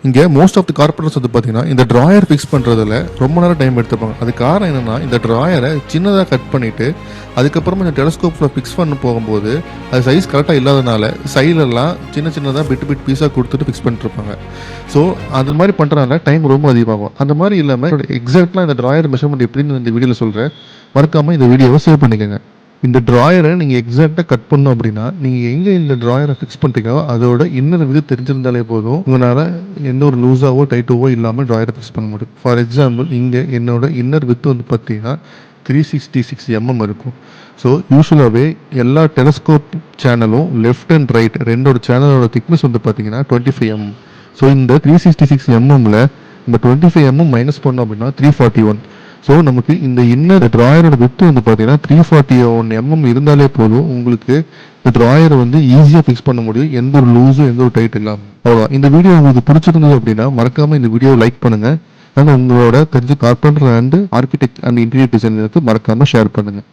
இங்கே most of the corporates வந்து பார்த்தீங்கன்னா இந்த ட்ராயர் ஃபிக்ஸ் பண்ணுறதுல ரொம்ப நேரம் டைம் எடுத்துப்பாங்க. அது காரணம் என்னென்னா, இந்த ட்ராயரை சின்னதாக கட் பண்ணிவிட்டு அதுக்கப்புறமா இந்த டெலஸ்கோப்பில் ஃபிக்ஸ் பண்ண போகும்போது அது சைஸ் கரெக்டாக இல்லாதனால சைலெல்லாம் சின்னதாக பிட் பீஸாக கொடுத்துட்டு ஃபிக்ஸ் பண்ணிட்டுருப்பாங்க. ஸோ அது மாதிரி பண்ணுறதுனால டைம் ரொம்ப அதிகமாகும். அந்த மாதிரி இல்லாமல் எக்ஸாக்டாக இந்த ட்ராயர் மெஷர்மெண்ட் எப்படின்னு இந்த வீடியோவில் சொல்கிறேன். மறக்காமல் இந்த வீடியோவை சேவ் பண்ணிக்கோங்க. இந்த ட்ராயரை நீங்கள் எக்ஸாக்டாக கட் பண்ணணும் அப்படின்னா, நீங்கள் எங்கே இந்த ட்ராயரை ஃபிக்ஸ் பண்ணுறீங்களோ அதோட இன்னொரு விது தெரிஞ்சிருந்தாலே போதும், உங்களால் எந்த ஒரு லூஸாவோ டைட்டோவோ இல்லாமல் ட்ராயரை ஃபிக்ஸ் பண்ண முடியும். ஃபார் எக்ஸாம்பிள், இங்கே என்னோட இன்னர் வித்து வந்து பார்த்தீங்கன்னா 366 mm இருக்கும். ஸோ யூஸ்வலாகவே எல்லா டெலஸ்கோப் சேனலும் லெஃப்ட் அண்ட் ரைட் ரெண்டோட சேனலோட திக்னஸ் வந்து பார்த்தீங்கன்னா 25 mm. ஸோ இந்த 366 mmல இந்த 25 mm மைனஸ் பண்ணோம் அப்படின்னா 341. ஸோ நமக்கு இந்த இன்னர் ட்ராயரோட வித்து வந்து பார்த்தீங்கன்னா 341 mm இருந்தாலே போதும், உங்களுக்கு இந்த ட்ராயரை வந்து ஈஸியாக ஃபிக்ஸ் பண்ண முடியும், எந்த ஒரு லூஸும் எந்த ஒரு டைட் இல்லாமல். அவ்வளோதான். இந்த வீடியோ உங்களுக்கு பிடிச்சிருந்தது அப்படின்னா மறக்காமல் இந்த வீடியோவை லைக் பண்ணுங்கள். உங்களோட தெரிஞ்ச carpenter and architect and interior டிசைனருக்கு மறக்காமல் ஷேர் பண்ணுங்கள்.